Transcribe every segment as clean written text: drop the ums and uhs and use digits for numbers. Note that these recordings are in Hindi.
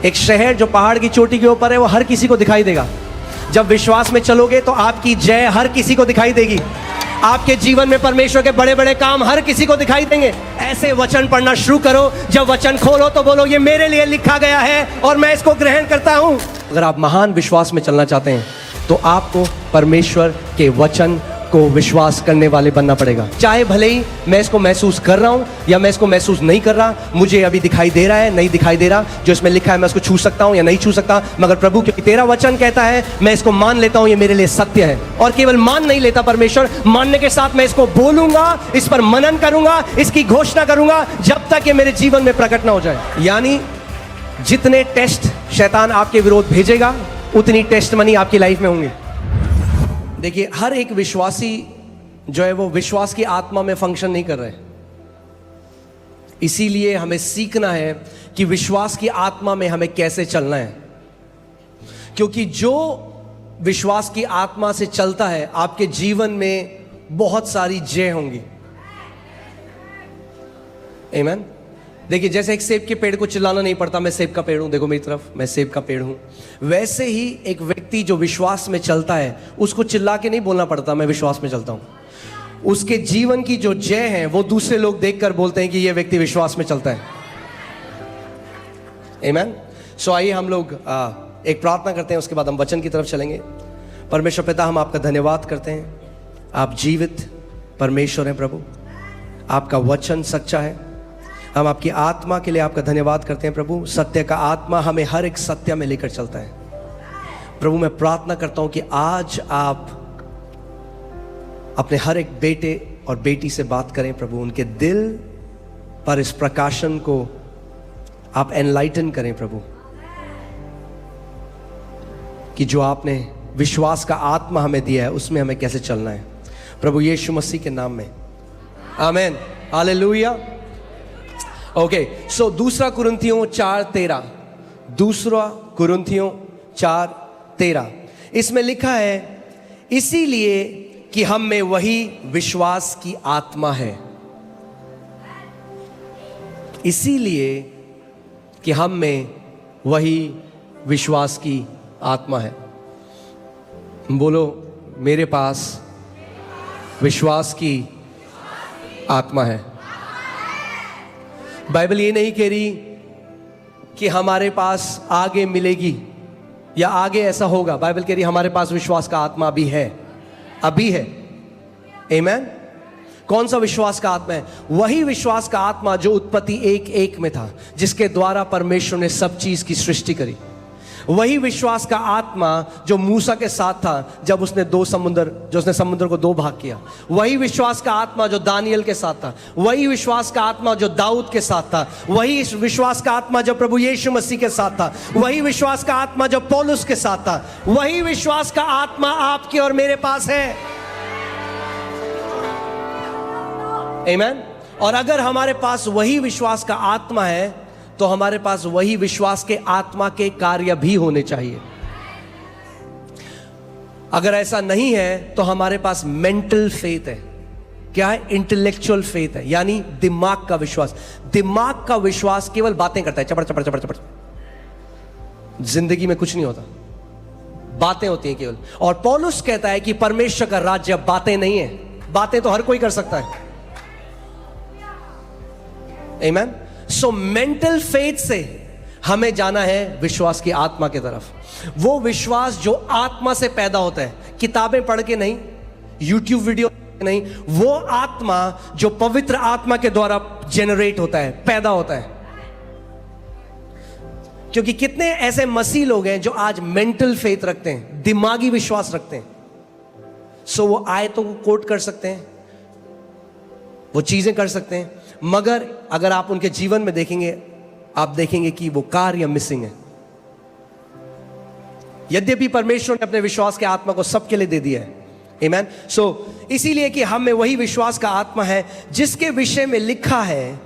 एक शहर जो पहाड़ की चोटी के ऊपर है वो हर किसी को दिखाई देगा। जब विश्वास में चलोगे तो आपकी जय हर किसी को दिखाई देगी। आपके जीवन में परमेश्वर के बड़े बड़े काम हर किसी को दिखाई देंगे। ऐसे वचन पढ़ना शुरू करो, जब वचन खोलो तो बोलो ये मेरे लिए लिखा गया है और मैं इसको ग्रहण करता हूं। अगर आप महान विश्वास में चलना चाहते हैं तो आपको परमेश्वर के वचन को विश्वास करने वाले बनना पड़ेगा। चाहे भले ही मैं इसको महसूस कर रहा हूं या मैं इसको महसूस नहीं कर रहा, मुझे अभी दिखाई दे रहा है नहीं दिखाई दे रहा, जो इसमें लिखा है मैं उसको छू सकता हूं या नहीं छू सकता, मगर प्रभु क्योंकि तेरा वचन कहता है मैं इसको मान लेता हूं, ये मेरे लिए सत्य है। और केवल मान नहीं लेता परमेश्वर, मानने के साथ मैं इसको बोलूंगा, इस पर मनन करूंगा, इसकी घोषणा करूंगा जब तक ये मेरे जीवन में प्रकट ना हो जाए। यानी जितने टेस्ट शैतान आपके विरोध भेजेगा उतनी टेस्ट मनी आपकी लाइफ में होंगी। देखिए, हर एक विश्वासी जो है वो विश्वास की आत्मा में फंक्शन नहीं कर रहे। इसीलिए हमें सीखना है कि विश्वास की आत्मा में हमें कैसे चलना है, क्योंकि जो विश्वास की आत्मा से चलता है आपके जीवन में बहुत सारी जय होंगी। आमीन। देखिए, जैसे एक सेब के पेड़ को चिल्लाना नहीं पड़ता मैं सेब का पेड़ हूं, देखो मेरी तरफ मैं सेब का पेड़ हूं, वैसे ही एक व्यक्ति जो विश्वास में चलता है उसको चिल्ला के नहीं बोलना पड़ता मैं विश्वास में चलता हूं। उसके जीवन की जो जय है वो दूसरे लोग देखकर बोलते हैं कि ये व्यक्ति विश्वास में चलता है। आमीन। सो आइए हम लोग एक प्रार्थना करते हैं, उसके बाद हम वचन की तरफ चलेंगे। परमेश्वर पिता, हम आपका धन्यवाद करते हैं, आप जीवित परमेश्वर हैं प्रभु, आपका वचन सच्चा है। हम आपकी आत्मा के लिए आपका धन्यवाद करते हैं प्रभु। सत्य का आत्मा हमें हर एक सत्य में लेकर चलता है प्रभु। मैं प्रार्थना करता हूं कि आज आप अपने हर एक बेटे और बेटी से बात करें प्रभु, उनके दिल पर इस प्रकाशन को आप एनलाइटन करें प्रभु, कि जो आपने विश्वास का आत्मा हमें दिया है उसमें हमें कैसे चलना है प्रभु, यीशु मसीह के नाम में, आमीन, हालेलुया। ओके, सो दूसरा कुरिन्थियों 4:13, दूसरा कुरिन्थियों 4:13, इसमें लिखा है इसीलिए कि हम में वही विश्वास की आत्मा है। इसीलिए कि हम में वही विश्वास की आत्मा है। बोलो, मेरे पास विश्वास की आत्मा है। बाइबल ये नहीं कह रही कि हमारे पास आगे मिलेगी या आगे ऐसा होगा। बाइबल कह रही हमारे पास विश्वास का आत्मा अभी है, अभी है। आमीन। कौन सा विश्वास का आत्मा है? वही विश्वास का आत्मा जो उत्पत्ति 1:1 में था, जिसके द्वारा परमेश्वर ने सब चीज की सृष्टि करी। वही विश्वास का आत्मा जो मूसा के साथ था जब उसने उसने समुद्र को 2 भाग किया। वही विश्वास का आत्मा जो दानियल के साथ था। वही विश्वास का आत्मा जो दाऊद के साथ था। वही विश्वास का आत्मा जो प्रभु यीशु मसीह के साथ था। वही विश्वास का आत्मा जो पौलुस के साथ था। वही विश्वास का आत्मा आपके और मेरे पास है। आमीन। और अगर हमारे पास वही विश्वास का आत्मा है तो हमारे पास वही विश्वास के आत्मा के कार्य भी होने चाहिए। अगर ऐसा नहीं है तो हमारे पास मेंटल फेथ है। क्या है? इंटेलेक्चुअल फेथ है, यानी दिमाग का विश्वास। दिमाग का विश्वास केवल बातें करता है, चपड़ चपड़ चपड़ चपड़। जिंदगी में कुछ नहीं होता, बातें होती हैं केवल। और पौलुस कहता है कि परमेश्वर का राज्य बातें नहीं है। बातें तो हर कोई कर सकता है। आमीन। सो मेंटल फेथ से हमें जाना है विश्वास की आत्मा की तरफ। वो विश्वास जो आत्मा से पैदा होता है, किताबें पढ़ के नहीं, यूट्यूब वीडियो नहीं, वो आत्मा जो पवित्र आत्मा के द्वारा जनरेट होता है, पैदा होता है। क्योंकि कितने ऐसे मसीह लोग हैं जो आज मेंटल फेथ रखते हैं, दिमागी विश्वास रखते हैं। सो वो आयतों को कोट कर सकते हैं, वो चीजें कर सकते हैं, मगर अगर आप उनके जीवन में देखेंगे, आप देखेंगे कि वो कार्य मिसिंग है। यद्यपि परमेश्वर ने अपने विश्वास के आत्मा को सबके लिए दे दिया है। आमीन। सो इसीलिए कि हम में वही विश्वास का आत्मा है जिसके विषय में लिखा है,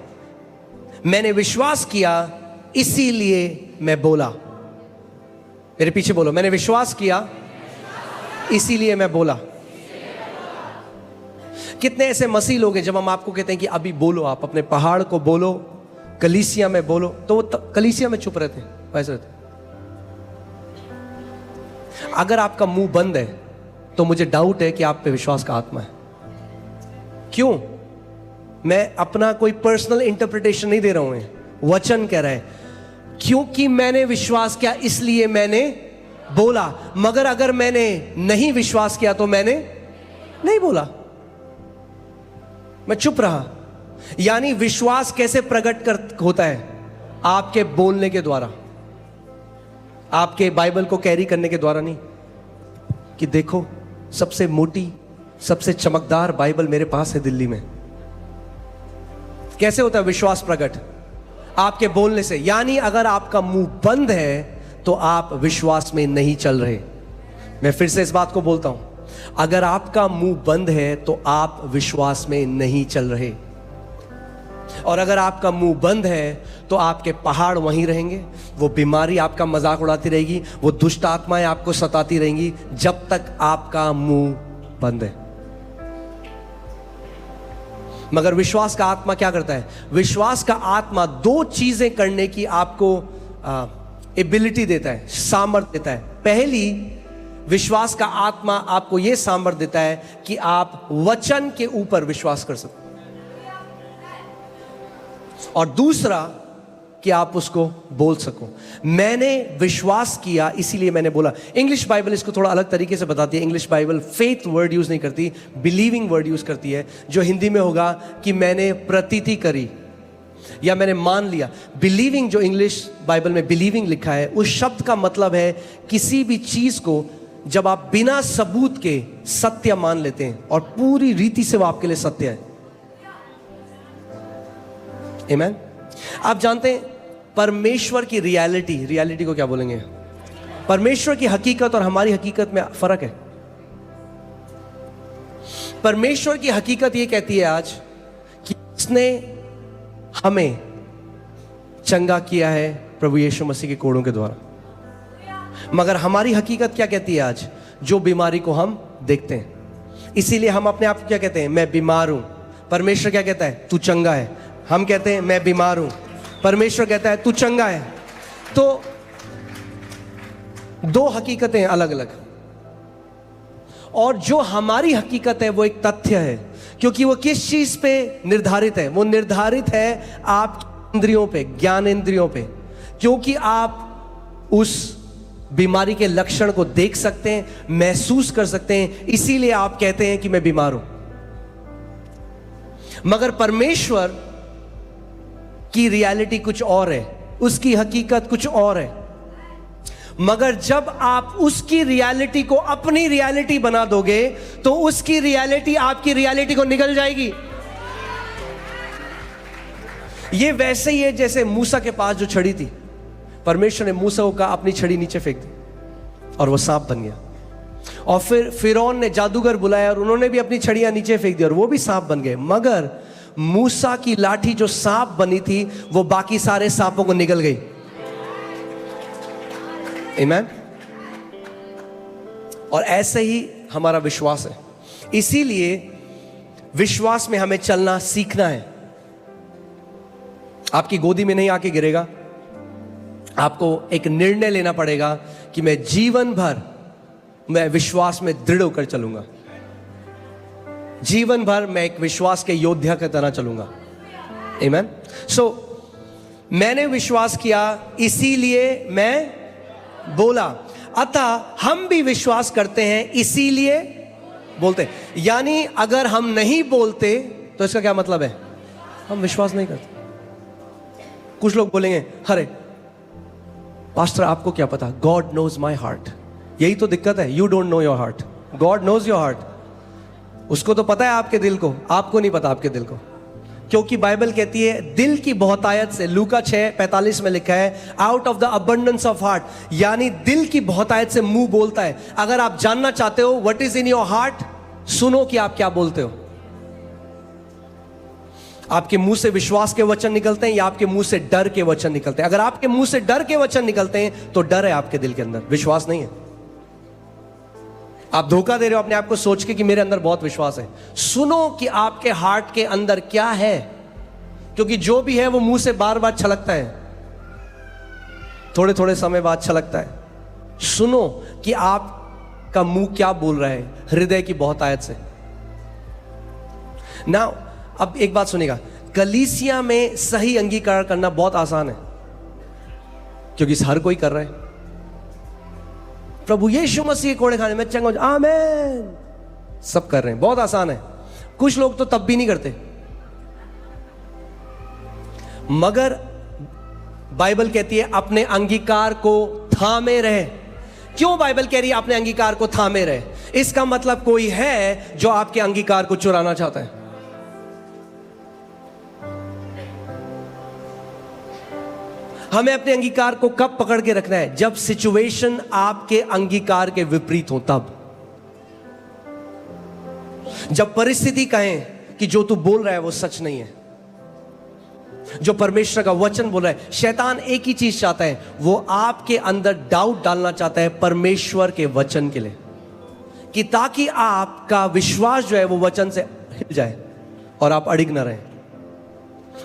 मैंने विश्वास किया इसीलिए मैं बोला। मेरे पीछे बोलो, मैंने विश्वास किया इसीलिए मैं बोला। कितने ऐसे मसीह लोग हैं जब हम आपको कहते हैं कि अभी बोलो, आप अपने पहाड़ को बोलो, कलीसिया में बोलो, तो वो कलीसिया में चुप रहते हैं। वैसे रहते। अगर आपका मुंह बंद है तो मुझे डाउट है कि आप पे विश्वास का आत्मा है। क्यों? मैं अपना कोई पर्सनल इंटरप्रिटेशन नहीं दे रहा हूं, वचन कह रहा है क्योंकि मैंने विश्वास किया इसलिए मैंने बोला। मगर अगर मैंने नहीं विश्वास किया तो मैंने नहीं बोला, मैं चुप रहा। यानी विश्वास कैसे प्रकट होता है? आपके बोलने के द्वारा, आपके बाइबल को कैरी करने के द्वारा नहीं कि देखो सबसे मोटी सबसे चमकदार बाइबल मेरे पास है दिल्ली में। कैसे होता है विश्वास प्रकट? आपके बोलने से। यानी अगर आपका मुंह बंद है तो आप विश्वास में नहीं चल रहे। मैं फिर से इस बात को बोलता हूं, अगर आपका मुंह बंद है तो आप विश्वास में नहीं चल रहे। और अगर आपका मुंह बंद है तो आपके पहाड़ वहीं रहेंगे, वो बीमारी आपका मजाक उड़ाती रहेगी, वो दुष्ट आत्माएं आपको सताती रहेंगी जब तक आपका मुंह बंद है। मगर विश्वास का आत्मा क्या करता है? विश्वास का आत्मा दो चीजें करने की आपको एबिलिटी देता है, सामर्थ्य देता है। पहली, विश्वास का आत्मा आपको यह सामर्थ्य देता है कि आप वचन के ऊपर विश्वास कर सको, और दूसरा कि आप उसको बोल सको। मैंने विश्वास किया इसीलिए मैंने बोला। इंग्लिश बाइबल इसको थोड़ा अलग तरीके से बताती है। English Bible faith word use नहीं करती, बिलीविंग वर्ड यूज करती है, जो हिंदी में होगा कि मैंने प्रतीति करी या मैंने मान लिया। बिलीविंग, जो इंग्लिश बाइबल में बिलीविंग लिखा है, उस शब्द का मतलब है किसी भी चीज को जब आप बिना सबूत के सत्य मान लेते हैं और पूरी रीति से वो आपके लिए सत्य है। आमीन। आप जानते हैं परमेश्वर की रियलिटी को क्या बोलेंगे? परमेश्वर की हकीकत और हमारी हकीकत में फर्क है। परमेश्वर की हकीकत यह कहती है आज कि उसने हमें चंगा किया है प्रभु यीशु मसीह के कोड़ों के द्वारा। मगर हमारी हकीकत क्या कहती है आज? जो बीमारी को हम देखते हैं, इसीलिए हम अपने आप को क्या कहते हैं? मैं बीमार हूं। परमेश्वर क्या कहता है? तू चंगा है। हम कहते हैं मैं बीमार हूं, परमेश्वर कहता है तू चंगा है। तो दो हकीकतें अलग अलग, और जो हमारी हकीकत है वो एक तथ्य है, क्योंकि वो किस चीज पे निर्धारित है? वो निर्धारित है आप इंद्रियों पे, ज्ञान इंद्रियों पे, क्योंकि आप उस बीमारी के लक्षण को देख सकते हैं, महसूस कर सकते हैं, इसीलिए आप कहते हैं कि मैं बीमार हूं। मगर परमेश्वर की रियलिटी कुछ और है, उसकी हकीकत कुछ और है। मगर जब आप उसकी रियलिटी को अपनी रियलिटी बना दोगे तो उसकी रियलिटी आपकी रियलिटी को निगल जाएगी। ये वैसे ही है जैसे मूसा के पास जो छड़ी थी, परमेश्वर ने मूसा को कहा अपनी छड़ी नीचे फेंक दी और वो सांप बन गया। और फिर फिरौन ने जादूगर बुलाया और उन्होंने भी अपनी छड़ियां नीचे फेंक दी और वो भी सांप बन गए। मगर मूसा की लाठी जो सांप बनी थी वो बाकी सारे सांपों को निगल गई। आमीन। और ऐसे ही हमारा विश्वास है। इसीलिए विश्वास में हमें चलना सीखना है। आपकी गोदी में नहीं आके गिरेगा, आपको एक निर्णय लेना पड़ेगा कि मैं जीवन भर मैं विश्वास में दृढ़ होकर चलूंगा, जीवन भर मैं एक विश्वास के योद्धा की तरह चलूंगा। आमीन। सो मैंने विश्वास किया इसीलिए मैं बोला, अतः हम भी विश्वास करते हैं इसीलिए बोलते हैं। यानी अगर हम नहीं बोलते तो इसका क्या मतलब है? हम विश्वास नहीं करते। कुछ लोग बोलेंगे अरे पास्टर आपको क्या पता, गॉड नोज माई हार्ट। यही तो दिक्कत है, you don't know your heart, God knows your heart. उसको तो पता है आपके दिल को, आपको नहीं पता आपके दिल को। क्योंकि बाइबल कहती है दिल की बहुतायत से, लूका 6:45 में लिखा है out of the abundance of heart, यानी दिल की बहुतायत से मुंह बोलता है। अगर आप जानना चाहते हो what is in your heart, सुनो कि आप क्या बोलते हो। आपके मुंह से विश्वास के वचन निकलते हैं या आपके मुंह से डर के वचन निकलते हैं? अगर आपके मुंह से डर के वचन निकलते हैं तो डर है आपके दिल के अंदर, विश्वास नहीं है। आप धोखा दे रहे हो अपने आप को सोच के कि मेरे अंदर बहुत विश्वास है। सुनो कि आपके हार्ट के अंदर क्या है, क्योंकि जो भी है वो मुंह से बार बार छलकता है। थोड़े थोड़े समय बाद छलकता है। सुनो कि आपका मुंह क्या बोल रहा है हृदय की बहुतायत से ना। अब एक बात सुनिएगा, कलीसिया में सही अंगीकार करना बहुत आसान है क्योंकि हर कोई कर रहा है। प्रभु यीशु मसीह के कोड़े खाने में चंगा हो जाए, आमीन, सब कर रहे हैं, बहुत आसान है। कुछ लोग तो तब भी नहीं करते। मगर बाइबल कहती है अपने अंगीकार को थामे रहे। क्यों बाइबल कह रही है अपने अंगीकार को थामे रहे? इसका मतलब कोई है जो आपके अंगीकार को चुराना चाहता है। हमें अपने अंगीकार को कब पकड़ के रखना है? जब सिचुएशन आपके अंगीकार के विपरीत हो, तब। जब परिस्थिति कहें कि जो तू बोल रहा है वो सच नहीं है, जो परमेश्वर का वचन बोल रहा है। शैतान एक ही चीज चाहता है, वो आपके अंदर डाउट डालना चाहता है परमेश्वर के वचन के लिए, कि ताकि आपका विश्वास जो है वो वचन से हिल जाए और आप अड़िग ना रहें।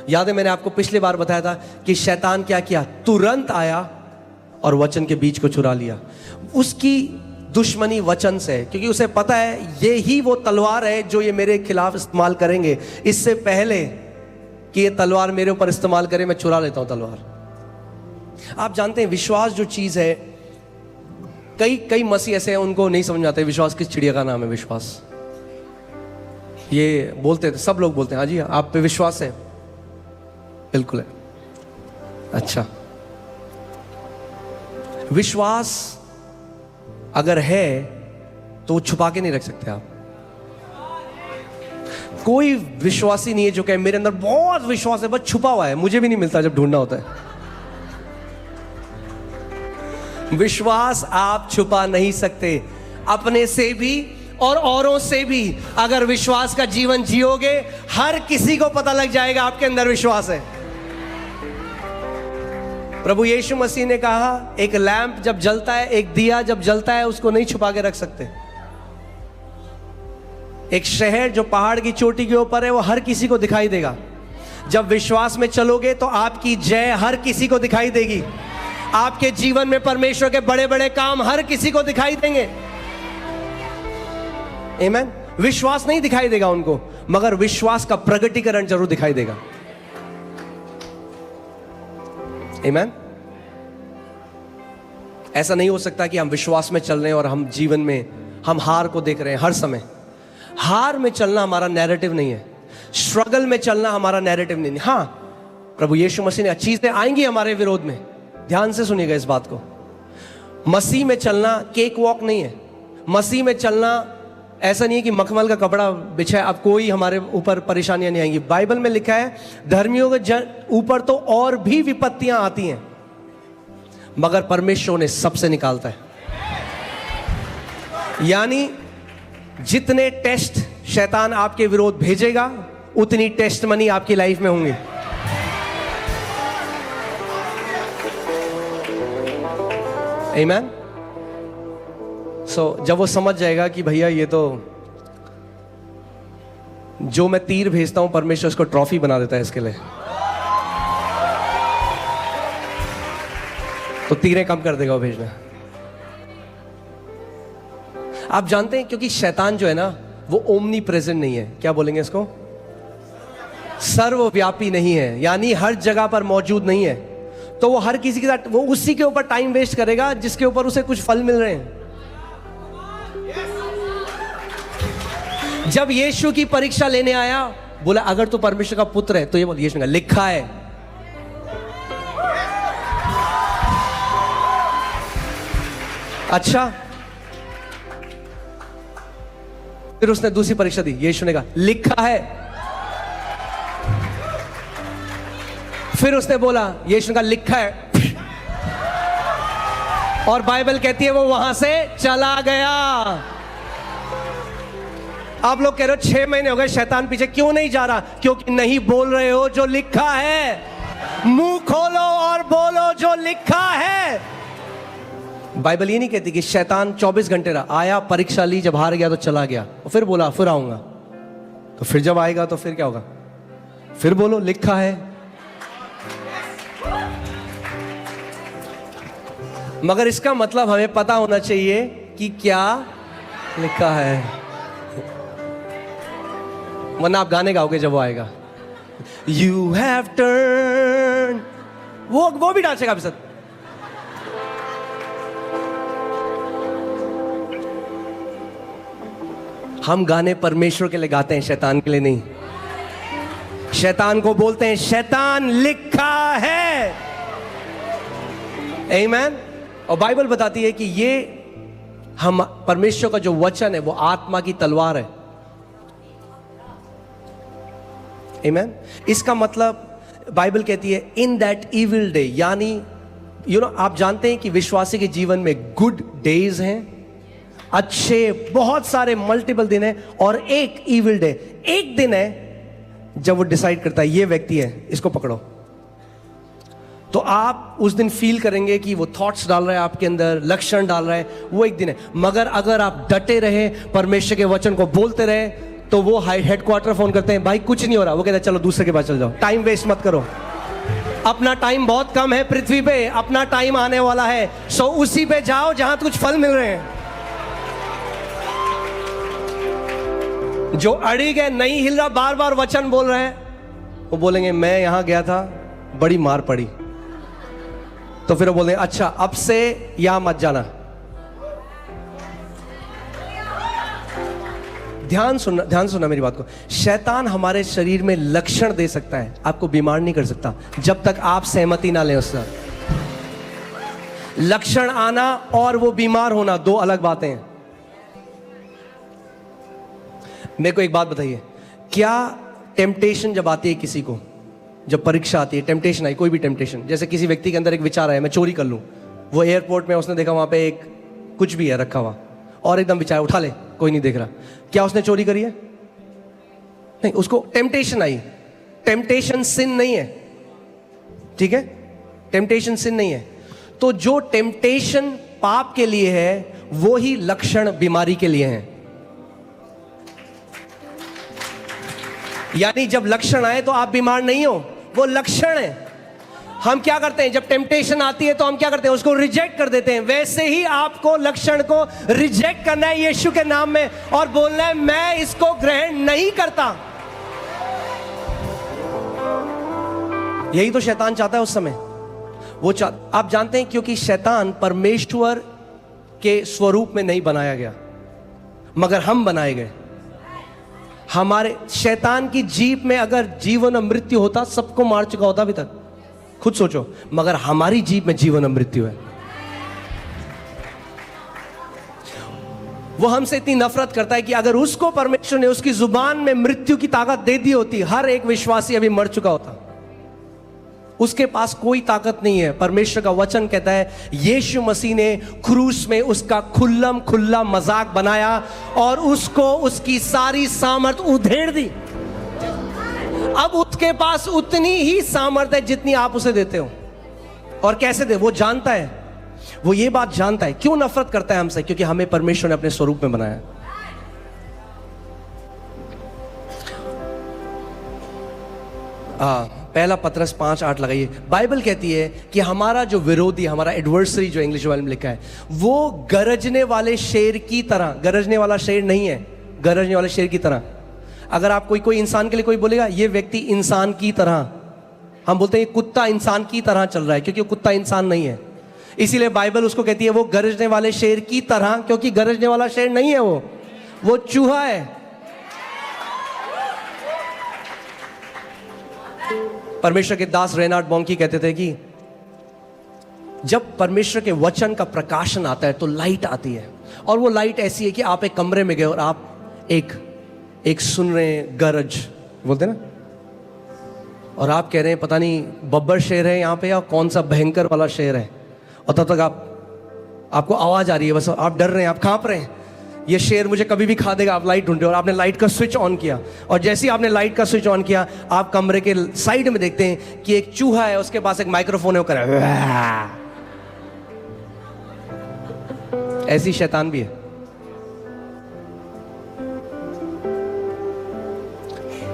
याद है मैंने आपको पिछली बार बताया था कि शैतान क्या किया? तुरंत आया और वचन के बीज को चुरा लिया। उसकी दुश्मनी वचन से है, क्योंकि उसे पता है ये ही वो तलवार है जो ये मेरे खिलाफ इस्तेमाल करेंगे। इससे पहले कि ये तलवार मेरे ऊपर इस्तेमाल करे, मैं चुरा लेता हूं तलवार। आप जानते हैं विश्वास जो चीज है, कई मसीह ऐसे हैं उनको नहीं समझ आते विश्वास किस चिड़िया का नाम है। विश्वास ये बोलते थे, सब लोग बोलते हैं हाँ जी आप पे विश्वास है, बिल्कुल है। अच्छा, विश्वास अगर है तो छुपा के नहीं रख सकते आप। कोई विश्वासी नहीं है जो कहे मेरे अंदर बहुत विश्वास है, बस छुपा हुआ है, मुझे भी नहीं मिलता जब ढूंढना होता है। विश्वास आप छुपा नहीं सकते, अपने से भी और औरों से भी। अगर विश्वास का जीवन जियोगे, हर किसी को पता लग जाएगा आपके अंदर विश्वास है। प्रभु यीशु मसीह ने कहा एक लैंप जब जलता है, एक दिया जब जलता है, उसको नहीं छुपा के रख सकते। एक शहर जो पहाड़ की चोटी के ऊपर है वो हर किसी को दिखाई देगा। जब विश्वास में चलोगे तो आपकी जय हर किसी को दिखाई देगी। आपके जीवन में परमेश्वर के बड़े बड़े काम हर किसी को दिखाई देंगे। आमीन। विश्वास नहीं दिखाई देगा उनको, मगर विश्वास का प्रगटीकरण जरूर दिखाई देगा। आमीन। ऐसा नहीं हो सकता कि हम विश्वास में चल रहे हैं और हम जीवन में हम हार को देख रहे हैं हर समय। हार में चलना हमारा नैरेटिव नहीं है, स्ट्रगल में चलना हमारा नैरेटिव नहीं है। हाँ, प्रभु यीशु मसीह ने चीजें आएंगी हमारे विरोध में, ध्यान से सुनिएगा इस बात को। मसीह में चलना केक वॉक नहीं है। मसीह में चलना ऐसा नहीं है कि मखमल का कपड़ा बिछा है, अब कोई हमारे ऊपर परेशानियां नहीं आएंगी। बाइबल में लिखा है धर्मियों के ऊपर तो और भी विपत्तियां आती हैं, मगर परमेश्वर ने सबसे निकालता है। यानी जितने टेस्ट शैतान आपके विरोध भेजेगा, उतनी टेस्ट मनी आपकी लाइफ में होंगी। आमीन। सो जब वो समझ जाएगा कि भैया ये तो जो मैं तीर भेजता हूं परमेश्वर उसको ट्रॉफी बना देता है इसके लिए, तो तीरें कम कर देगा वो भेजना। आप जानते हैं क्योंकि शैतान जो है ना वो ओमनी प्रेजेंट नहीं है, क्या बोलेंगे इसको, सर्वव्यापी नहीं है, यानी हर जगह पर मौजूद नहीं है। तो वो हर किसी के साथ वो उसी के ऊपर टाइम वेस्ट करेगा जिसके ऊपर उसे कुछ फल मिल रहे हैं। जब यीशु की परीक्षा लेने आया, बोला अगर तू परमेश्वर का पुत्र है तो ये बोल, यीशु ने लिखा है। अच्छा, फिर उसने दूसरी परीक्षा दी, यीशु ने कहा लिखा है। फिर उसने बोला, यीशु ने कहा लिखा है, और बाइबल कहती है वो वहां से चला गया। आप लोग कह रहे हो 6 महीने हो गए शैतान पीछे क्यों नहीं जा रहा? क्योंकि नहीं बोल रहे हो जो लिखा है। मुंह खोलो और बोलो जो लिखा है। बाइबल ये नहीं कहती कि शैतान 24 घंटे रहा, आया, परीक्षा ली, जब हार गया तो चला गया, और फिर बोला फिर आऊंगा। तो फिर जब आएगा तो फिर क्या होगा? फिर बोलो लिखा है। मगर इसका मतलब हमें पता होना चाहिए कि क्या लिखा है, वरना आप गाने गाओगे जब वो आएगा। यू हैव टर्न, वो भी डांसेगा आपके साथ। हम गाने परमेश्वर के लिए गाते हैं, शैतान के लिए नहीं। शैतान को बोलते हैं शैतान लिखा है, आमीन। और बाइबल बताती है कि ये हम परमेश्वर का जो वचन है वो आत्मा की तलवार है, आमीन। इसका मतलब बाइबल कहती है इन दैट इविल डे, यानी आप जानते हैं कि विश्वासी के जीवन में गुड डेज हैं, अच्छे बहुत सारे मल्टीपल दिन है, और एक इविल डे, एक दिन है जब वो डिसाइड करता है ये व्यक्ति है, इसको पकड़ो। तो आप उस दिन फील करेंगे कि वो थॉट्स डाल रहा है आपके अंदर, लक्षण डाल रहा है, वो एक दिन है। मगर अगर आप डटे रहे, परमेश्वर के वचन को बोलते रहे, तो वो हेडक्वार्टर फोन करते हैं, भाई कुछ नहीं हो रहा। वो कहते हैं चलो दूसरे के पास चल जाओ, टाइम वेस्ट मत करो, अपना टाइम बहुत कम है पृथ्वी पे, अपना टाइम आने वाला है, सो उसी पे जाओ जहां कुछ फल मिल रहे हैं। जो अड़ी गए, नहीं हिल रहा, बार बार वचन बोल रहे हैं, वो बोलेंगे मैं यहां गया था, बड़ी मार पड़ी। तो फिर वो बोलेंगे अच्छा अब से यहां मत जाना। ध्यान सुनना मेरी बात को। शैतान हमारे शरीर में लक्षण दे सकता है, आपको बीमार नहीं कर सकता जब तक आप सहमति ना लें उससे। लक्षण आना और वो बीमार होना दो अलग बातें हैं। मेरे को एक बात बताइए, क्या टेम्पटेशन जब आती है किसी को, जब परीक्षा आती है, टेम्पटेशन आई, कोई भी टेम्पटेशन, जैसे किसी व्यक्ति के अंदर एक विचार आया मैं चोरी कर लूं, वो एयरपोर्ट में उसने देखा वहां पे एक कुछ भी है रखा हुआ, और एकदम विचार उठा ले, कोई नहीं देख रहा, क्या उसने चोरी करी है? नहीं, उसको टेम्पटेशन आई। टेम्पटेशन सिन नहीं है, ठीक है, टेम्पटेशन सिन नहीं है। तो जो टेम्पटेशन पाप के लिए है, वो ही लक्षण बीमारी के लिए हैं। यानी जब लक्षण आए तो आप बीमार नहीं हो, वो लक्षण है। हम क्या करते हैं जब टेम्पटेशन आती है तो हम क्या करते हैं, उसको रिजेक्ट कर देते हैं। वैसे ही आपको लक्षण को रिजेक्ट करना है यीशु के नाम में, और बोलना है मैं इसको ग्रहण नहीं करता। यही तो शैतान चाहता है उस समय। आप जानते हैं क्योंकि शैतान परमेश्वर के स्वरूप में नहीं बनाया गया, मगर हम बनाए गए। हमारे शैतान की जीभ में अगर जीवन और मृत्यु होता, सबको मार चुका होता अभी तक, खुद सोचो। मगर हमारी जीभ में जीवन और मृत्यु है। वो हमसे इतनी नफरत करता है कि अगर उसको परमेश्वर ने उसकी जुबान में मृत्यु की ताकत दे दी होती, हर एक विश्वासी अभी मर चुका होता। उसके पास कोई ताकत नहीं है। परमेश्वर का वचन कहता है यीशु मसीह ने क्रूस में उसका खुल्लम खुल्ला मजाक बनाया और उसको उसकी सारी सामर्थ उधेड़ दी। अब उसके पास उतनी ही सामर्थ है जितनी आप उसे देते हो। और कैसे दे, वो जानता है, वो ये बात जानता है। क्यों नफरत करता है हमसे? क्योंकि हमें परमेश्वर ने अपने स्वरूप में बनाया। पहला पतरस 5:8 लगाइए। बाइबल कहती है कि हमारा जो विरोधी, हमारा एडवर्सरी, जो इंग्लिश वाले में लिखा है, वो गरजने वाले शेर की तरह, गरजने वाला शेर नहीं है, गरजने वाले शेर की तरह। अगर आप कोई इंसान के लिए कोई बोलेगा ये व्यक्ति इंसान की तरह, हम बोलते हैं कुत्ता इंसान की तरह चल रहा है, क्योंकि वो कुत्ता इंसान नहीं है। इसीलिए बाइबल उसको कहती है वो गरजने वाले शेर की तरह, क्योंकि गरजने वाला शेर नहीं है, वो चूहा है। परमेश्वर के दास रेनार्ड बॉन्की कहते थे कि जब परमेश्वर के वचन का प्रकाशन आता है तो लाइट आती है, और वो लाइट ऐसी है कि आप एक कमरे में गए और आप एक सुन रहे हैं गरज, बोलते ना, और आप कह रहे हैं पता नहीं बब्बर शेर है यहाँ पे या कौन सा भयंकर वाला शेर है, और तब तक आपको आवाज आ रही है, बस आप डर रहे हैं, आप कांप रहे हैं, ये शेर मुझे कभी भी खा देगा। आप लाइट ढूंढे और आपने लाइट का स्विच ऑन किया, और जैसे ही आपने लाइट का स्विच ऑन किया, आप कमरे के साइड में देखते हैं कि एक चूहा है, उसके पास एक माइक्रोफोन है, वो कर रहा है। ऐसी शैतान भी है।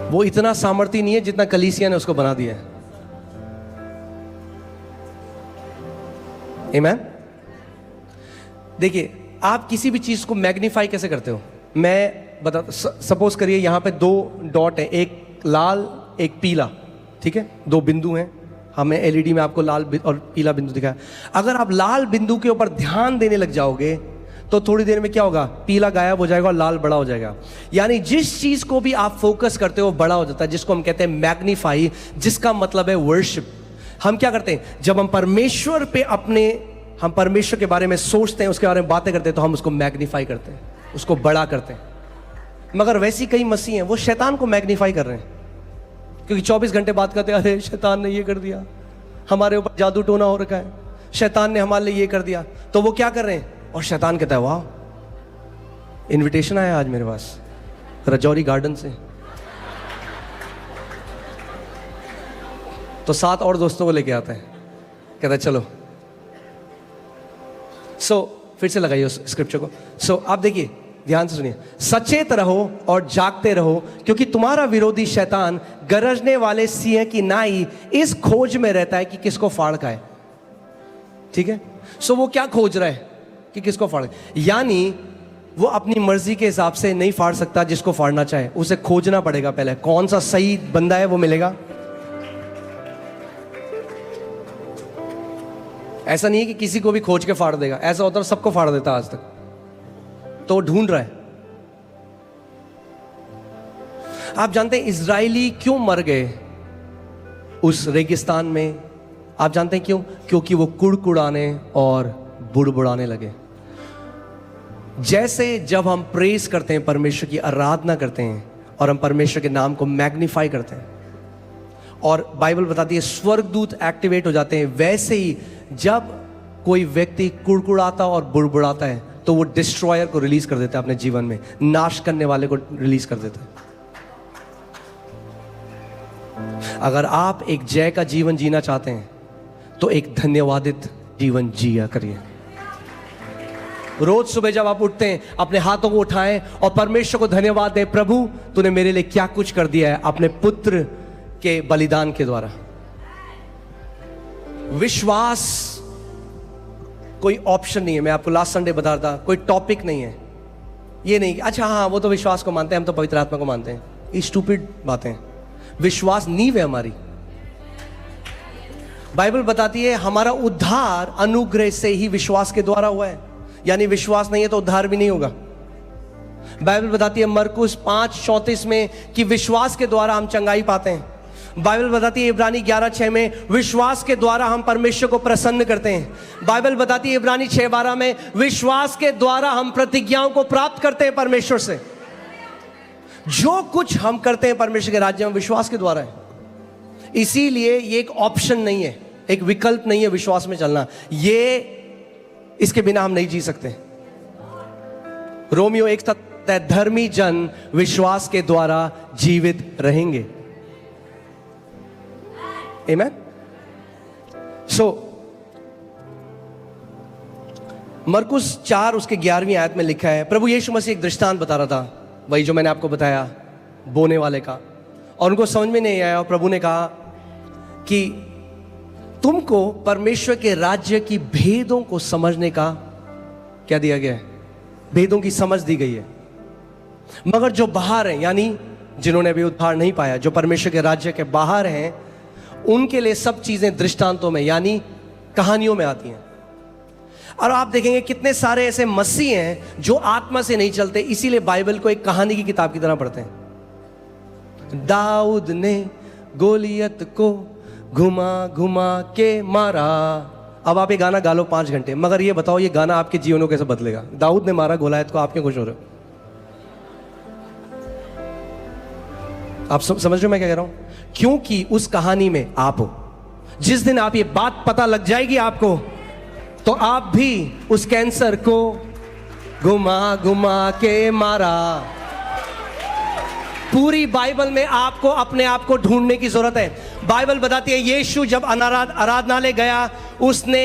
वो इतना सामर्थ्य नहीं है जितना कलीसिया ने उसको बना दिया है। आमीन। देखिए, आप किसी भी चीज को मैग्नीफाई कैसे करते हो? मैं बता, सपोज करिए यहां पे 2 डॉट है, एक लाल एक पीला, ठीक है, 2 बिंदु हैं। हमें एलईडी में आपको लाल और पीला बिंदु दिखाया। अगर आप लाल बिंदु के ऊपर ध्यान देने लग जाओगे तो थोड़ी देर में क्या होगा? पीला गायब हो जाएगा और लाल बड़ा हो जाएगा। यानी जिस चीज को भी आप फोकस करते हो बड़ा हो जाता है, जिसको हम कहते हैं मैग्नीफाई, जिसका मतलब है वर्शिप। हम क्या करते हैं? जब हम परमेश्वर के बारे में सोचते हैं, उसके बारे में बातें करते हैं, तो हम उसको मैग्नीफाई करते हैं, उसको बड़ा करते हैं। मगर वैसी कई मसीह हैं, वो शैतान को मैग्नीफाई कर रहे हैं, क्योंकि 24 घंटे बात करते हैं, अरे शैतान ने ये कर दिया, हमारे ऊपर जादू टोना हो रखा है, शैतान ने हमारे लिए ये कर दिया। तो वो क्या कर रहे हैं? और शैतान कहता है, वाह, इनविटेशन आया आज मेरे पास रजौरी गार्डन से, तो 7 और दोस्तों को लेके आता है, कहता है चलो। फिर से लगाइए उस स्क्रिप्चर को। आप देखिए, ध्यान से सुनिए, सचेत रहो और जागते रहो, क्योंकि तुम्हारा विरोधी शैतान गरजने वाले सिंह की नाई इस खोज में रहता है कि किसको फाड़ खाए। ठीक है, वो क्या खोज रहा है? कि किसको फाड़, यानी वो अपनी मर्जी के हिसाब से नहीं फाड़ सकता जिसको फाड़ना चाहे, उसे खोजना पड़ेगा पहले, कौन सा सही बंदा है वो मिलेगा। ऐसा नहीं है कि किसी को भी खोज के फाड़ देगा, ऐसा होता है सबको फाड़ देता आज तक, तो वो ढूंढ रहा है। आप जानते हैं इजरायली क्यों मर गए उस रेगिस्तान में? आप जानते हैं क्यों? क्योंकि वो कुड़कुड़ाने और बुड़बुड़ाने लगे। जैसे जब हम प्रेज करते हैं, परमेश्वर की आराधना करते हैं और हम परमेश्वर के नाम को मैग्नीफाई करते हैं, और बाइबल बताती है स्वर्गदूत एक्टिवेट हो जाते हैं, वैसे ही जब कोई व्यक्ति कुड़कुड़ाता और बुड़बुड़ाता है तो वो डिस्ट्रॉयर को रिलीज कर देता है अपने जीवन में, नाश करने वाले को रिलीज कर देता है। अगर आप एक जय का जीवन जीना चाहते हैं तो एक धन्यवादित जीवन जिया करिए। रोज सुबह जब आप उठते हैं, अपने हाथों को उठाएं और परमेश्वर को धन्यवाद दें, प्रभु तूने मेरे लिए क्या कुछ कर दिया है अपने पुत्र के बलिदान के द्वारा। विश्वास कोई ऑप्शन नहीं है, मैं आपको लास्ट संडे बता रहा था, कोई टॉपिक नहीं है। ये नहीं कि अच्छा हाँ वो तो विश्वास को मानते हैं, हम तो पवित्र आत्मा को मानते हैं, ये स्टूपिड बातें। विश्वास नींव है हमारी। बाइबल बताती है हमारा उद्धार अनुग्रह से ही विश्वास के द्वारा हुआ है, यानी विश्वास नहीं है तो उद्धार भी नहीं होगा। बाइबल बताती है मरकुस 5:34 में कि विश्वास के द्वारा हम चंगाई पाते हैं। बाइबल बताती है इब्रानी 11:6 में विश्वास के द्वारा हम परमेश्वर को प्रसन्न करते हैं। बाइबल बताती है इब्रानी 6:12 में विश्वास के द्वारा हम प्रतिज्ञाओं को प्राप्त करते हैं परमेश्वर से। जो कुछ हम करते हैं परमेश्वर के राज्य में विश्वास के द्वारा है। इसीलिए ये एक ऑप्शन नहीं है, एक विकल्प नहीं है विश्वास में चलना, ये इसके बिना हम नहीं जी सकते। रोमियो 1 कहता है धर्मी जन विश्वास के द्वारा जीवित रहेंगे। आमेन। मरकुस 4 उसके 11वीं आयत में लिखा है, प्रभु यीशु मसीह एक दृष्टांत बता रहा था, वही जो मैंने आपको बताया बोने वाले का, और उनको समझ में नहीं आया और प्रभु ने कहा कि तुमको परमेश्वर के राज्य की भेदों को समझने का क्या दिया गया है? भेदों की समझ दी गई है। मगर जो बाहर हैं, यानी जिन्होंने अभी उद्धार नहीं पाया, जो परमेश्वर के राज्य के बाहर हैं, उनके लिए सब चीजें दृष्टांतों में यानी कहानियों में आती हैं। और आप देखेंगे कितने सारे ऐसे मसीह हैं जो आत्मा से नहीं चलते, इसीलिए बाइबल को एक कहानी की किताब की तरह पढ़ते हैं। दाऊद ने गोलियत को घुमा घुमा के मारा। अब आप ये गाना गा लो 5 घंटे, मगर ये बताओ ये गाना आपके जीवन को कैसे बदलेगा? दाऊद ने मारा गोलियत को, आप क्यों खुश हो रहे हो? आप समझ रहे हो मैं क्या कह रहा हूं? क्योंकि उस कहानी में आप हो। जिस दिन आप ये बात पता लग जाएगी आपको, तो आप भी उस कैंसर को घुमा घुमा के मारा। पूरी बाइबल में आपको अपने आप को ढूंढने की जरूरत है। बाइबल बताती है यीशु जब आराधनालय गया, उसने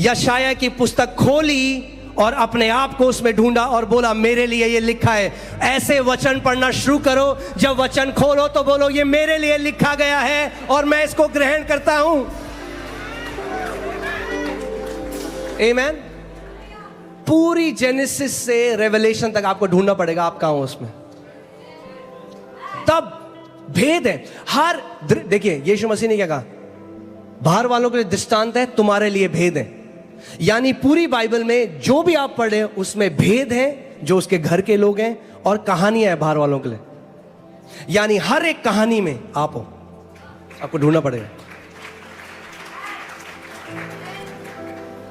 यशाया की पुस्तक खोली और अपने आप को उसमें ढूंढा और बोला मेरे लिए ये लिखा है। ऐसे वचन पढ़ना शुरू करो, जब वचन खोलो तो बोलो ये मेरे लिए लिखा गया है और मैं इसको ग्रहण करता हूं। आमेन। पूरी जेनेसिस से रेवलेशन तक आपको ढूंढना पड़ेगा आप कहां हो उसमें, तब भेद है। हर देखिए यीशु मसीह ने क्या कहा, बाहर वालों के लिए दृष्टांत है, तुम्हारे लिए भेद है। यानी पूरी बाइबल में जो भी आप पढ़े उसमें भेद है, जो उसके घर के लोग हैं, और कहानियां हैं बाहर वालों के लिए। यानी हर एक कहानी में आप हो, आपको ढूंढना पड़ेगा।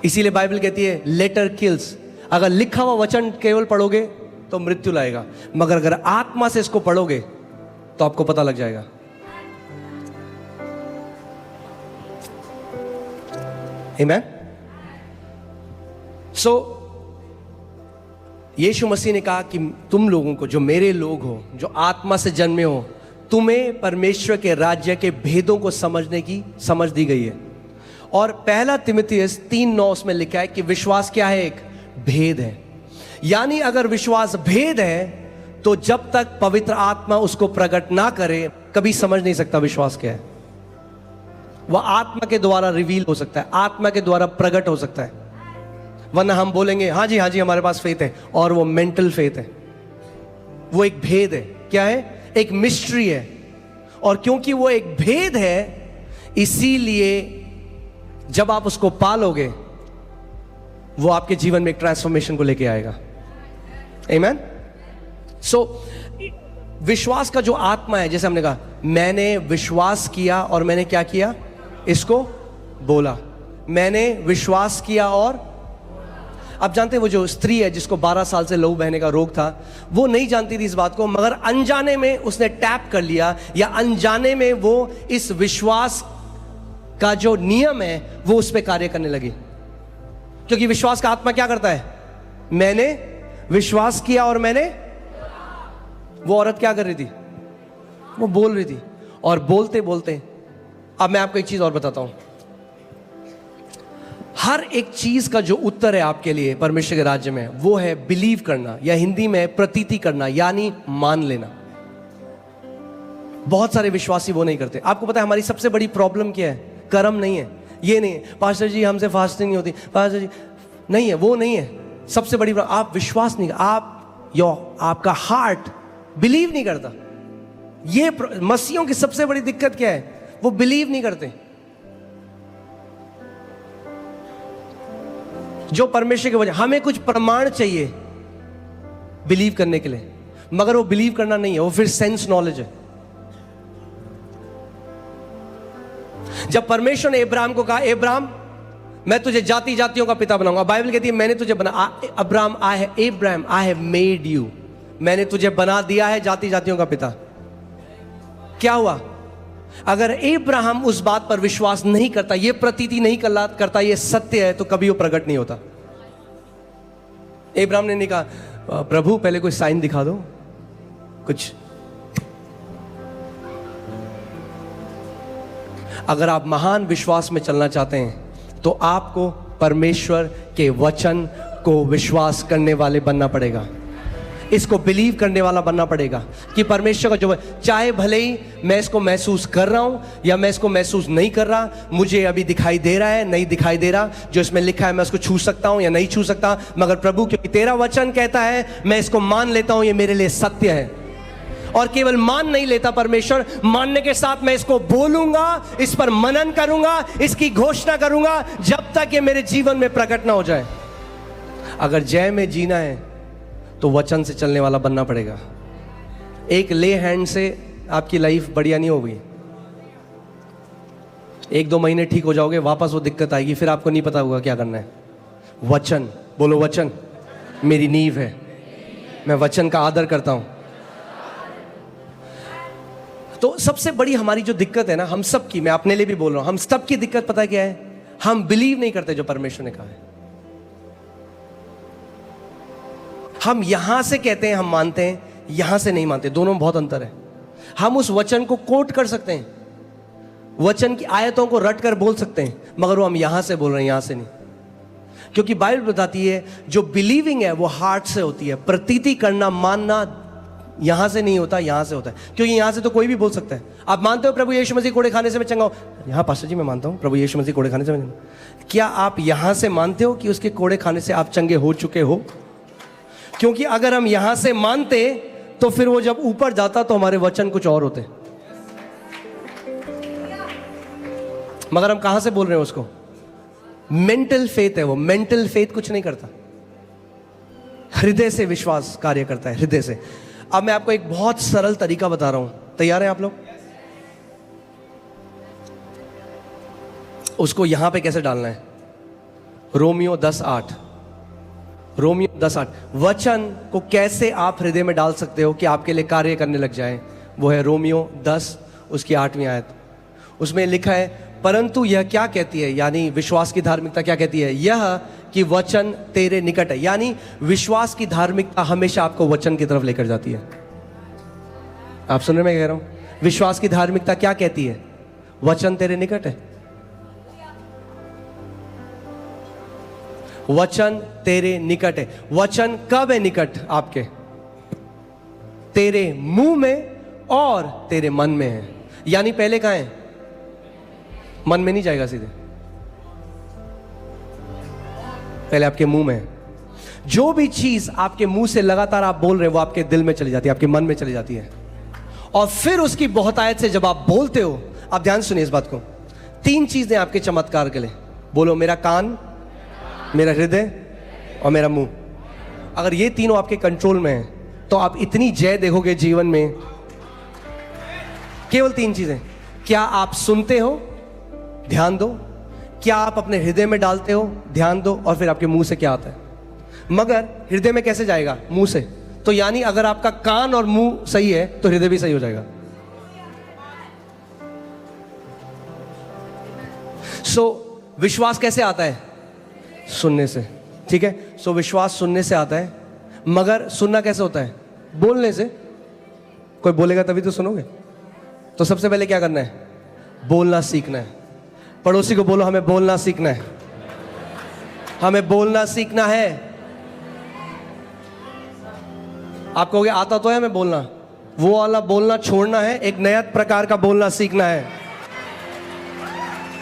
इसीलिए बाइबल कहती है लेटर किल्स। अगर लिखा हुआ वचन केवल पढ़ोगे तो मृत्यु लाएगा, मगर अगर आत्मा से इसको पढ़ोगे तो आपको पता लग जाएगा। आमेन। सो यीशु मसीह ने कहा कि तुम लोगों को, जो मेरे लोग हो, जो आत्मा से जन्मे हो, तुम्हें परमेश्वर के राज्य के भेदों को समझने की समझ दी गई है। और पहला तिमुथियुस 3:9 में लिखा है कि विश्वास क्या है, एक भेद है। यानी अगर विश्वास भेद है तो जब तक पवित्र आत्मा उसको प्रकट ना करे कभी समझ नहीं सकता विश्वास क्या है। वह आत्मा के द्वारा रिवील हो सकता है, आत्मा के द्वारा प्रकट हो सकता है, वरना हम बोलेंगे हाँ जी हमारे पास फेथ है, और वो मेंटल फेथ है। वो एक भेद है। क्या है? एक मिस्ट्री है। और क्योंकि वो एक भेद है, इसीलिए जब आप उसको पालोगे वो आपके जीवन में एक ट्रांसफॉर्मेशन को लेके आएगा। आमीन। सो विश्वास का जो आत्मा है, जैसे हमने कहा मैंने विश्वास किया और मैंने क्या किया, इसको बोला। मैंने विश्वास किया और आप जानते हैं वो जो स्त्री है जिसको 12 साल से लहू बहने का रोग था, वो नहीं जानती थी इस बात को, मगर अनजाने में उसने टैप कर लिया, या अनजाने में वो इस विश्वास का जो नियम है वो उस पर कार्य करने लगी। क्योंकि विश्वास का आत्मा क्या करता है, मैंने विश्वास किया और मैंने, वो औरत क्या कर रही थी, वो बोल रही थी। और बोलते बोलते, अब मैं आपको एक चीज और बताता हूं, हर एक चीज का जो उत्तर है आपके लिए परमेश्वर के राज्य में, वो है बिलीव करना, या हिंदी में प्रतीति करना, यानी मान लेना। बहुत सारे विश्वासी वो नहीं करते। आपको पता है हमारी सबसे बड़ी प्रॉब्लम क्या है, कर्म नहीं है। ये नहीं है पास्टर जी हमसे फास्टिंग नहीं होती, पास्टर जी नहीं है, वो नहीं है। सबसे बड़ी आप विश्वास नहीं, आपका हार्ट बिलीव नहीं करता। ये मसीहों की सबसे बड़ी दिक्कत क्या है, वो बिलीव नहीं करते। जो परमेश्वर के वजह, हमें कुछ प्रमाण चाहिए बिलीव करने के लिए, मगर वो बिलीव करना नहीं है, वो फिर सेंस नॉलेज है। जब परमेश्वर ने अब्राहम को कहा, अब्राहम मैं तुझे जाति जातियों का पिता बनाऊंगा, बाइबल कहती है मैंने तुझे बना, Abraham I have made you, मैंने तुझे बना दिया है जाति जातियों का पिता। क्या हुआ? अगर अब्राहम उस बात पर विश्वास नहीं करता, ये प्रतीति नहीं करता ये सत्य है, तो कभी वो प्रकट नहीं होता। अब्राहम ने नहीं कहा प्रभु पहले कोई साइन दिखा दो कुछ। अगर आप महान विश्वास में चलना चाहते हैं तो आपको परमेश्वर के वचन को विश्वास करने वाले बनना पड़ेगा, इसको बिलीव करने वाला बनना पड़ेगा कि परमेश्वर का जो, चाहे भले ही मैं इसको महसूस कर रहा हूं या मैं इसको महसूस नहीं कर रहा, मुझे अभी दिखाई दे रहा है नहीं दिखाई दे रहा, जो इसमें लिखा है मैं उसको छू सकता हूं या नहीं छू सकता, मगर प्रभु क्योंकि तेरा वचन कहता है मैं इसको मान लेता हूं, ये मेरे लिए सत्य है। और केवल मान नहीं लेता परमेश्वर, मानने के साथ मैं इसको बोलूंगा, इस पर मनन करूंगा, इसकी घोषणा करूंगा, जब तक ये मेरे जीवन में प्रकट ना हो जाए। अगर जय में जीना है तो वचन से चलने वाला बनना पड़ेगा। एक ले हैंड से आपकी लाइफ बढ़िया नहीं होगी। 1-2 महीने ठीक हो जाओगे, वापस वो दिक्कत आएगी, फिर आपको नहीं पता होगा क्या करना है। वचन बोलो, वचन मेरी नींव है, मैं वचन का आदर करता हूं। तो सबसे बड़ी हमारी जो दिक्कत है ना, हम सब की, मैं अपने लिए भी बोल रहा हूं, हम सब की दिक्कत पता है क्या है, हम बिलीव नहीं करते जो परमेश्वर ने कहा है। हम यहां से कहते हैं हम मानते हैं, यहां से नहीं मानते, दोनों में बहुत अंतर है। हम उस वचन को कोट कर सकते हैं, वचन की आयतों को रट कर बोल सकते हैं, मगर वो हम यहां से बोल रहे हैं, यहां से नहीं। क्योंकि बाइबल बताती है जो बिलीविंग है वो हार्ट से होती है, प्रतीति करना, मानना यहां से नहीं होता, यहां से होता है, क्योंकि यहां से तो कोई भी बोल सकता है। आप मानते हो प्रभु यीशु मसीह कोड़े खाने से मैं चंगा हूं? हाँ पास्टर जी मैं मानता हूं प्रभु यीशु मसीह कोड़े खाने से मैं। क्या आप यहां से मानते हो कि उसके कोड़े खाने से आप चंगे हो चुके हो? क्योंकि अगर हम यहां से मानते तो फिर वो जब ऊपर जाता तो हमारे वचन कुछ और होते, मगर हम कहां से बोल रहे हैं उसको? मेंटल फेथ है वो। मेंटल फेथ कुछ नहीं करता, हृदय से विश्वास कार्य करता है, हृदय से। अब मैं आपको एक बहुत सरल तरीका बता रहा हूं, तैयार हैं आप लोग? उसको यहां पे कैसे डालना है? रोमियो 10:8, रोमियो 10:8 वचन को कैसे आप हृदय में डाल सकते हो कि आपके लिए कार्य करने लग जाए, वो है रोमियो 10 उसकी 8वीं आयत। उसमें लिखा है, परंतु यह क्या कहती है, यानी विश्वास की धार्मिकता क्या कहती है? यह कि वचन तेरे निकट है। यानी विश्वास की धार्मिकता हमेशा आपको वचन की तरफ लेकर जाती है। आप सुन रहे मैं कह रहा हूं? विश्वास की धार्मिकता क्या कहती है? वचन तेरे निकट है। वचन तेरे निकट है। वचन कब है निकट आपके? तेरे मुंह में और तेरे मन में है। यानी पहले कहां है? मन में नहीं जाएगा सीधे, पहले आपके मुंह में है। जो भी चीज आपके मुंह से लगातार आप बोल रहे हैं वो आपके दिल में चली जाती है, आपके मन में चली जाती है, और फिर उसकी बहुतायत से जब आप बोलते हो, आप ध्यान सुनिए इस बात को, 3 चीजें आपके चमत्कार के लिए। बोलो, मेरा कान, मेरा हृदय और मेरा मुंह। अगर ये तीनों आपके कंट्रोल में है तो आप इतनी जय देखोगे जीवन में। केवल 3 चीजें। क्या आप सुनते हो? ध्यान दो। क्या आप अपने हृदय में डालते हो? ध्यान दो। और फिर आपके मुंह से क्या आता है? मगर हृदय में कैसे जाएगा? मुंह से। तो यानी अगर आपका कान और मुंह सही है तो हृदय भी सही हो जाएगा। विश्वास कैसे आता है? सुनने से। ठीक है, विश्वास सुनने से आता है, मगर सुनना कैसे होता है? बोलने से। कोई बोलेगा तभी तो सुनोगे। तो सबसे पहले क्या करना है? बोलना सीखना है। पड़ोसी को बोलो, हमें बोलना सीखना है, हमें बोलना सीखना है। आप कहोगे आता तो है हमें बोलना, वो वाला बोलना छोड़ना है, एक नया प्रकार का बोलना सीखना है।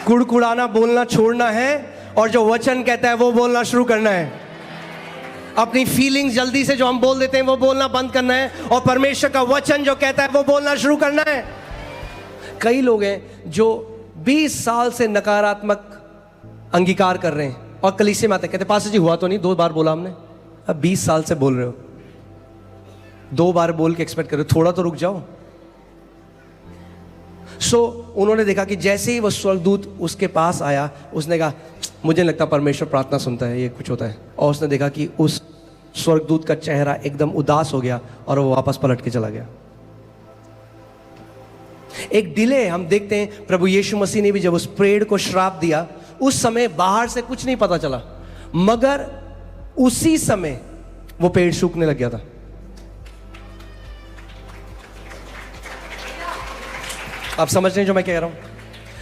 कुड़कुड़ाना बोलना छोड़ना है, और जो वचन कहता है वो बोलना शुरू करना है। अपनी फीलिंग्स जल्दी से जो हम बोल देते हैं वो बोलना बंद करना है, और परमेश्वर का वचन जो कहता है वो बोलना शुरू करना है। कई लोग हैं जो 20 साल से नकारात्मक अंगीकार कर रहे हैं, और कलीसिया में आते कहते पास्टर जी हुआ तो नहीं, 2 बार बोला हमने। अब 20 साल से बोल रहे हो, 2 बार बोल के एक्सपेक्ट कर रहे हो, थोड़ा तो रुक जाओ। उन्होंने देखा कि जैसे ही वो स्वर्गदूत उसके पास आया, उसने कहा मुझे नहीं लगता परमेश्वर प्रार्थना सुनता है, ये कुछ होता है। और उसने देखा कि उस स्वर्गदूत का चेहरा एकदम उदास हो गया और वो वापस पलट के चला गया। एक डिले हम देखते हैं। प्रभु यीशु मसीह ने भी जब उस पेड़ को श्राप दिया, उस समय बाहर से कुछ नहीं पता चला, मगर उसी समय वो पेड़ सूखने लग गया था। आप समझ रहे हैं जो मैं कह रहा हूं?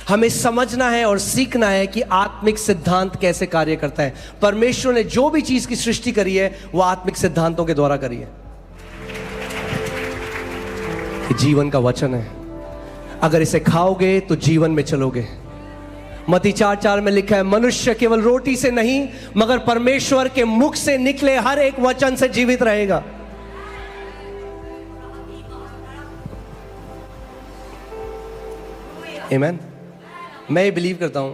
हमें समझना है और सीखना है कि आत्मिक सिद्धांत कैसे कार्य करता है। परमेश्वर ने जो भी चीज की सृष्टि करी है वो आत्मिक सिद्धांतों के द्वारा करी है। जीवन का वचन है, अगर इसे खाओगे तो जीवन में चलोगे। मत्ती 4:4 में लिखा है, मनुष्य केवल रोटी से नहीं मगर परमेश्वर के मुख से निकले हर एक वचन से जीवित रहेगा। आमीन। मैं ये बिलीव करता हूं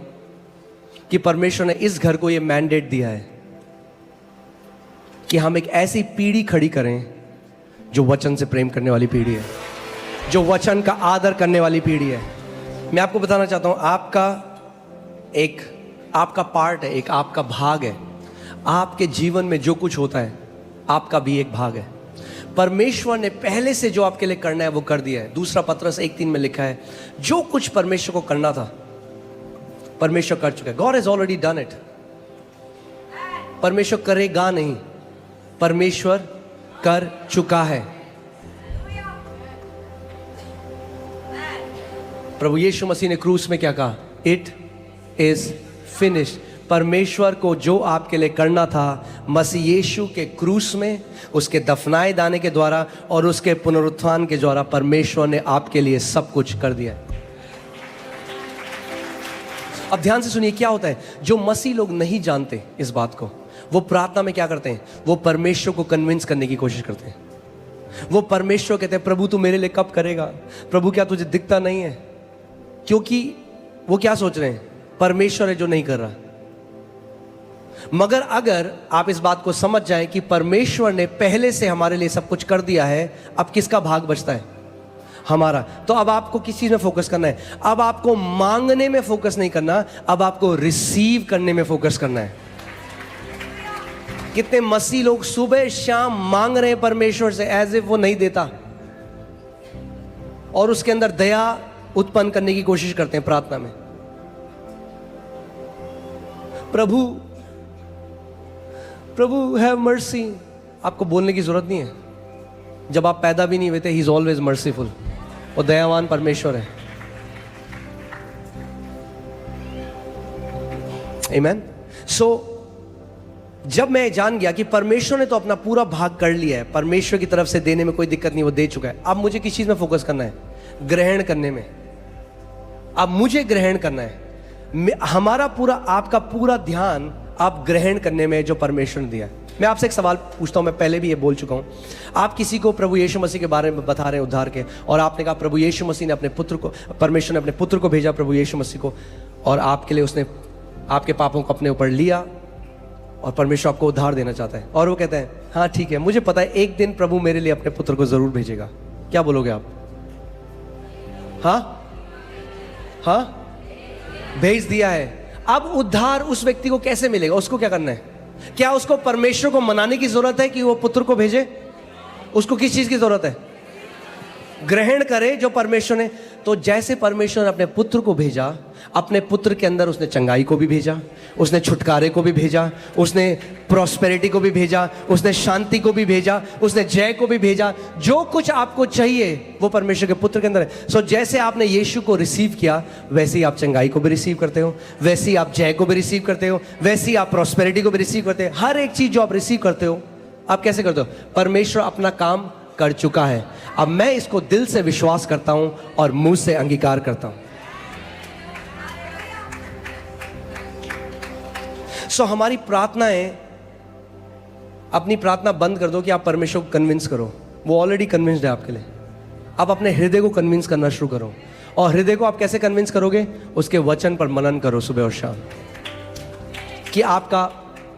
कि परमेश्वर ने इस घर को ये मैंडेट दिया है कि हम एक ऐसी पीढ़ी खड़ी करें जो वचन से प्रेम करने वाली पीढ़ी है, जो वचन का आदर करने वाली पीढ़ी है। मैं आपको बताना चाहता हूं, आपका पार्ट है, एक आपका भाग है। आपके जीवन में जो कुछ होता है आपका भी एक भाग है। परमेश्वर ने पहले से जो आपके लिए करना है वो कर दिया है। 2 पत्रस 1:3 में लिखा है, जो कुछ परमेश्वर को करना था परमेश्वर कर चुका है। God has already done it. परमेश्वर करेगा नहीं, परमेश्वर कर चुका है। प्रभु यीशु मसीह ने क्रूस में क्या कहा? It is finished. परमेश्वर को जो आपके लिए करना था मसीह यीशु के क्रूस में, उसके दफनाए जाने के द्वारा और उसके पुनरुत्थान के द्वारा परमेश्वर ने आपके लिए सब कुछ कर दिया। अब ध्यान से सुनिए क्या होता है। जो मसीह लोग नहीं जानते इस बात को, वो प्रार्थना में क्या करते हैं, वो परमेश्वर को कन्विंस करने की कोशिश करते हैं। वो परमेश्वर कहते हैं प्रभु तू मेरे लिए कब करेगा, प्रभु क्या तुझे दिखता नहीं है। क्योंकि वो क्या सोच रहे हैं, परमेश्वर है जो नहीं कर रहा। मगर अगर आप इस बात को समझ जाएं कि परमेश्वर ने पहले से हमारे लिए सब कुछ कर दिया है, अब किसका भाग बचता है, हमारा। तो अब आपको किस चीज में फोकस करना है, अब आपको मांगने में फोकस नहीं करना, अब आपको रिसीव करने में फोकस करना है। कितने मसीह लोग सुबह शाम मांग रहे हैं परमेश्वर से एज इफ वो नहीं देता, और उसके अंदर दया उत्पन्न करने की कोशिश करते हैं प्रार्थना में। प्रभु प्रभु हैव मर्सी। आपको बोलने की जरूरत नहीं है, जब आप पैदा भी नहीं हुए थे, ही इज ऑलवेज मर्सीफुल। वो दयावान परमेश्वर है। आमीन। सो जब मैं जान गया कि परमेश्वर ने तो अपना पूरा भाग कर लिया है, परमेश्वर की तरफ से देने में कोई दिक्कत नहीं, वो दे चुका है। अब मुझे किस चीज में फोकस करना है, ग्रहण करने में। अब मुझे ग्रहण करना है। हमारा पूरा, आपका पूरा ध्यान आप ग्रहण करने में जो परमेश्वर ने दिया। मैं आपसे एक सवाल पूछता हूं, मैं पहले भी ये बोल चुका हूं। आप किसी को प्रभु यीशु मसीह के बारे में बता रहे हैं उद्धार के, और आपने कहा प्रभु यीशु मसीह ने अपने पुत्र को, परमेश्वर ने अपने पुत्र को भेजा, प्रभु यीशु मसीह को, और आपके लिए उसने आपके पापों को अपने ऊपर लिया, और परमेश्वर आपको उद्धार देना चाहता है। और वो कहते हैं हाँ ठीक है, मुझे पता है एक दिन प्रभु मेरे लिए अपने पुत्र को जरूर भेजेगा। क्या बोलोगे आप? हाँ हाँ, भेज दिया है। अब उद्धार उस व्यक्ति को कैसे मिलेगा, उसको क्या करना है? क्या उसको परमेश्वर को मनाने की जरूरत है कि वो पुत्र को भेजे? उसको किस चीज की जरूरत है? ग्रहण करे जो परमेश्वर ने। तो जैसे परमेश्वर ने अपने पुत्र को भेजा, अपने पुत्र के अंदर उसने चंगाई को भी भेजा, उसने छुटकारे को भी भेजा, उसने प्रॉस्पेरिटी को भी भेजा, उसने शांति को भी भेजा, उसने जय को भी भेजा। जो कुछ आपको चाहिए वो परमेश्वर के पुत्र के अंदर है। सो जैसे आपने यीशु को रिसीव किया, वैसे ही आप चंगाई को भी रिसीव करते हो, वैसे ही आप जय को भी रिसीव करते हो, वैसे ही आप प्रॉस्पेरिटी को भी रिसीव करते हो। हर एक चीज जो आप रिसीव करते हो, आप कैसे करते हो? परमेश्वर अपना काम कर चुका है। अब मैं इसको दिल से विश्वास करता हूं और मुंह से अंगीकार करता हूं। सो हमारी प्रार्थनाएं, अपनी प्रार्थना बंद कर दो कि आप परमेश्वर को कन्विंस करो। वो ऑलरेडी कन्विंस्ड है आपके लिए। आप अपने हृदय को कन्विंस करना शुरू करो। और हृदय को आप कैसे कन्विंस करोगे? उसके वचन पर मनन करो सुबह और शाम, कि आपका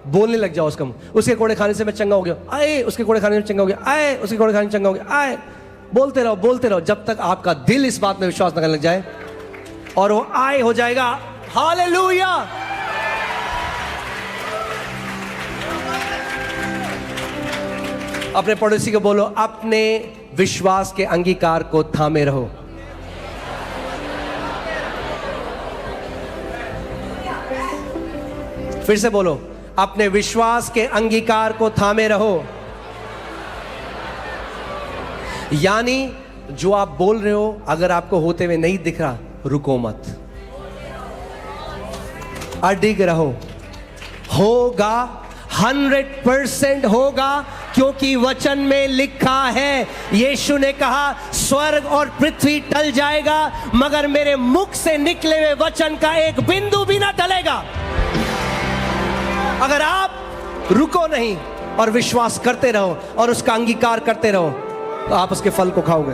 बोलने लग जाओ उसका। उसके कोड़े खाने से मैं चंगा हो गया, आए। उसके कोड़े खाने में चंगा हो गया, आए। उसके कोड़े खाने में चंगा हो गया, आए। बोलते रहो जब तक आपका दिल इस बात में विश्वास न करने लग जाए, और वो आए हो जाएगा। हालेलुया। अपने पड़ोसी को बोलो, अपने विश्वास के अंगीकार को थामे रहो। फिर से बोलो, अपने विश्वास के अंगीकार को थामे रहो। यानी जो आप बोल रहे हो, अगर आपको होते हुए नहीं दिख रहा, रुको मत, अडिग रहो। होगा, 100% होगा, क्योंकि वचन में लिखा है। यीशु ने कहा स्वर्ग और पृथ्वी टल जाएगा, मगर मेरे मुख से निकले हुए वचन का एक बिंदु भी ना टलेगा। अगर आप रुको नहीं और विश्वास करते रहो और उसका अंगीकार करते रहो, तो आप उसके फल को खाओगे।